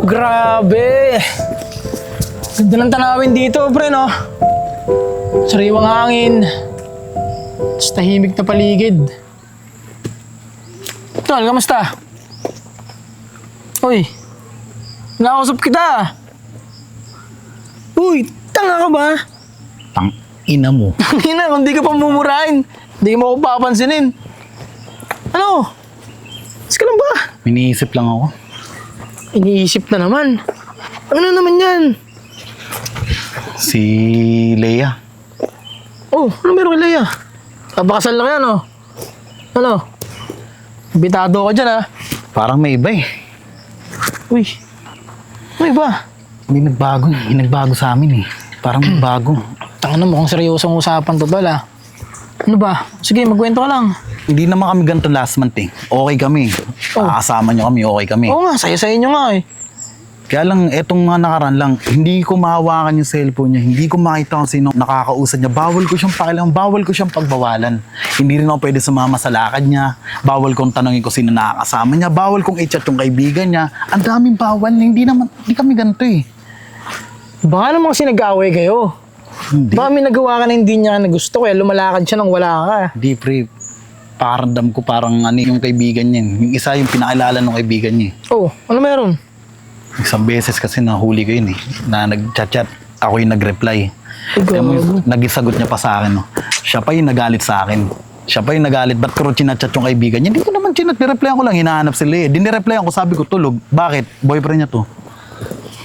Grabe! Ganda ng tanawin dito, pre, no? Sariwang hangin. Tapos tahimik na paligid. Tol, kamusta? Uy, nakausap kita. Uy, tanga ka ba? Tang ina mo. Ina, kung di ka pa mumurahin, di mo ako papansinin. Ano? Mas ka lang ba? Iniisip lang ako. Iniisip na naman. Ano naman yan? Si Leia. Oh, ano meron kay Leia? Papakasal na kaya, no? Ano? Bitado ka dyan, ha? Parang may iba eh. Uy, ano ba? May nagbago sa amin eh. Parang may bago. Tanga na, mukhang seryosong usapan to, tol, ha? Ano ba? Sige, magkwento ka lang. Hindi naman kami ganito last month eh. Okay kami. Oh. Kasama nyo kami, okay kami. Oo nga, saya-saya inyo nga, eh. Kaya lang, etong mga nakaraan lang, hindi ko mahawakan yung cellphone niya, hindi ko makita kung sino nakakausap niya. Bawal ko siyang pakialam, bawal ko siyang pagbawalan. Hindi rin ako pwede sumama sa lakad niya. Bawal kong tanongin kung sino nakakasama niya. Bawal kong i-chat yung kaibigan niya. Ang daming bawal. Hindi kami ganito eh. Baka naman kasi nag-aaway kayo. Hindi. Baka may nagawa ka na hindi niya na gusto, kaya lumalakad siya nang wala ka. Hindi, pre. Pakiramdam ko parang yung kaibigan niya. Yung isa yung pinakilala ng kaibigan niya. Oh, ano meron? Isang beses kasi nahuli ko yun eh. Na nag-chat-chat. Ako yung nag-reply. Kaya nag-isagot niya pa sa akin. No? Siya pa yung nagalit sa akin. Siya pa yung nagalit. Ba't ko chinat-chat yung kaibigan niya? Hindi ko naman chinat. Nireplyan ko lang. Hinahanap sila eh. Dinireplyan ko. Sabi ko, tulog. Bakit? Boyfriend niya to.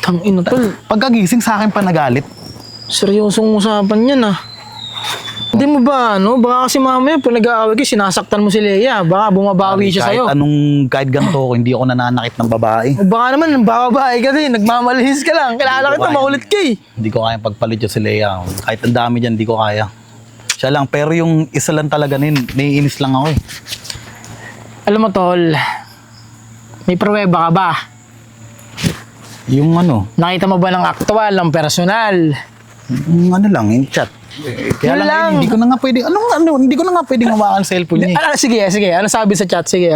Tangina, tol. Pagkagising sa akin pa nagalit. Seryosong usapan yan, ah. Hindi mo ba, ano? Baka kasi mamaya, pag nag-aaway kayo, sinasaktan mo si Leia. Baka bumabawi siya sa'yo. Kahit ganito ko, hindi ako nananakit ng babae. O baka naman, babae ka din. Nagmamalihis ka lang. Kilala kita, makulit ka eh. Hindi ko kaya pagpalit yung si Leia. Kahit ang dami dyan, hindi ko kaya. Siya lang. Pero yung isa lang talaga naiinis lang ako eh. Alam mo, tol, may pruweba ka ba? Yung ano, Nakita mo ba ng aktual, ng personal? yung ano lang, yung chat. Kaya Yun lang, lang. hindi ko na nga pwede, hindi ko na nga pwedeng hawakan ang cellphone niya eh. Sige. Ano sabi sa chat? Sige.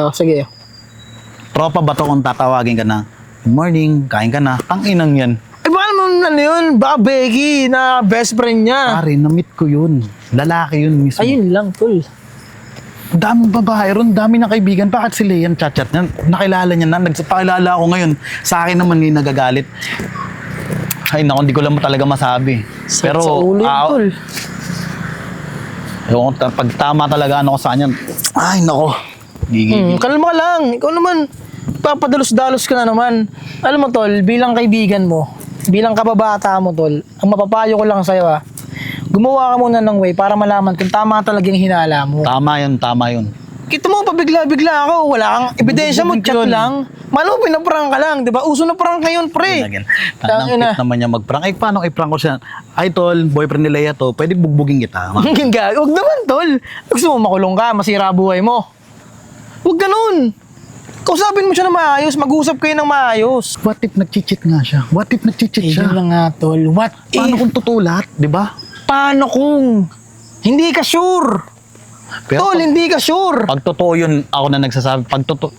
Tropa ba to kung tatawagin ka na? Good morning, kain ka na. Tanginang yan. Eh, baka naman ano yun? Baka Becky na best friend niya. Pare, na-meet ko yun. Lalaki yun mismo. Ayun lang, tol. Daming babae ron, dami na kaibigan. Bakit sila yan chat-chat niya? Nakilala niya na, nagpakilala ako ngayon. Sa akin naman ngayon nagagalit. Ay naku, hindi ko lang talaga masabi. Pero sa ulo yun, tol. Ewan ko, pag tama talaga ano ko sa kanya, ay nako. Gigigil. Kalma ka lang. Ikaw naman, papadalos-dalos ka na naman. Alam mo, tol, bilang kaibigan mo, bilang kababata mo, tol, ang mapapayo ko lang sa'yo, gumawa ka muna ng way para malaman kung tama talagang hinala mo. Tama yun. Kita mo, pabigla-bigla ako. Wala kang ebidensya mo, chat lang. Malo, pinaprank ka lang, di ba? Uso na prank ngayon, pre. Tanang Tangina. naman niya mag-prank. Ay, paano i-prank ko siya? Ay, tol, boyfriend ni Leia to, pwede bugbugin kita. Huwag naman, tol. Gusto mo makulong ka, masira buhay mo. Huwag ganun. Kausapin mo siya na maayos, mag-usap kayo ng maayos. What if nag-cheat nga siya? What if nag-cheat siya? Yun lang nga, tol. What Paano if? kung totoo lahat, di ba? Paano kung hindi ka sure? Pero Tol, hindi ka sure. pag totoo yun, ako na nagsasabi. Pag totoo...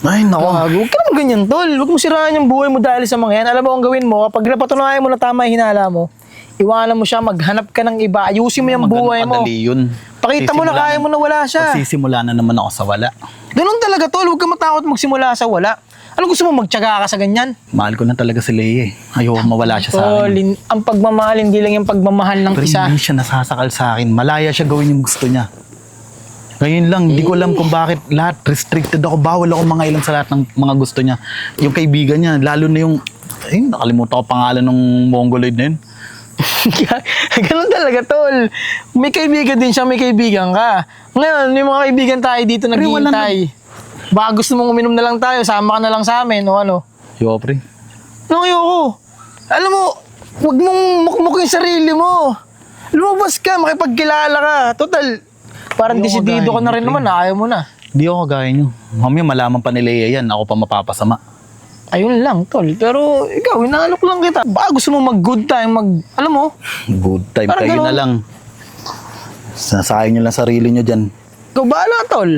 Ay, nako. Huwag ka naman ganyan, tol. Huwag mo siraan yung buhay mo dahil sa mga yan. Alam mo ang gawin mo, kapag napatunayan mo na tama yung hinala mo, iwanan mo siya, maghanap ka ng iba, ayusin mo yung buhay mo. Kadali yun. Pakita mo na kaya mo na wala siya. Magsisimula na naman ako sa wala. Ganun talaga, tol. Huwag ka matakot magsimula sa wala. Ano gusto mo, magtiyaga ka sa ganyan? Mahal ko na talaga si Leia eh. Ayoko mawala siya sa Tol, akin. ang pagmamahal, hindi lang yung pagmamahal ng Pero isa. hindi siya nasasakal sa akin. Malaya siya gawin yung gusto niya. Ngayon lang, hindi ko alam kung bakit lahat restricted ako. Bawal ako mga ilang sa lahat ng mga gusto niya. Yung kaibigan niya, lalo na yung... Ay, nakalimutan ko pangalan ng Mongoloid na yun. Ganun talaga, tol. May kaibigan din siya, may kaibigan ka. Ngayon, may mga kaibigan tayo dito naghihintay. Baka gusto mong uminom na lang tayo, sama ka na lang sa amin, o ano? Yo, pre. Ano ayoko? Alam mo, huwag mong mukmuk yung sarili mo. Lumabas ka, makipagkilala ka. Total, parang Hindi ako desidido ka gaya na rin niyo, naman, ayaw mo na. Hindi ako kagaya niyo. Mamaya malaman pa ni Leia yan, ako pa mapapasama. Ayun lang, tol. Pero ikaw, inaanok lang kita. Baka gusto mo mag-good time, alam mo? Good time, Parang kayo ganun. na lang. Sinasayang niyo lang sarili niyo dyan. Ikaw bahala, tol.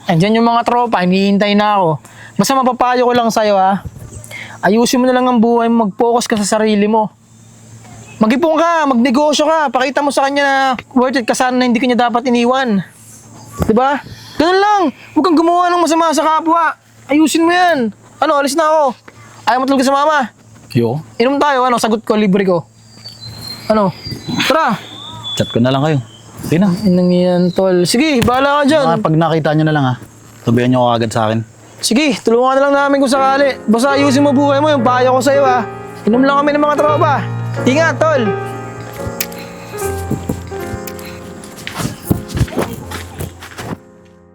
Andyan yung mga tropa, hinihintay na ako. Basta mapapayo ko lang sa'yo, ayusin mo na lang ang buhay mo, mag-focus ka sa sarili mo. Mag-ipon ka, magnegosyo ka, pakita mo sa kanya na worth it ka sana na hindi kanya dapat iniwan. Diba? Ganun lang, huwag kang gumawa ng masama sa kapwa. Ayusin mo yan. Ano, alis na ako. Ayaw mo tulog sa mama. Yo, Inom tayo, ano, sagot ko, libre ko. Ano, tara. chat ko na lang kayo. Sige na. Inang yan, tol. Sige, bahala ka dyan. Pag nakita nyo na lang ha, sabihan nyo ako agad sa akin. Sige, tulungan na lang namin kung sakali. Basta ayusin mo buhay mo, yung payo ko sa'yo ha. Inom lang kami ng mga tropa. Ingat, tol.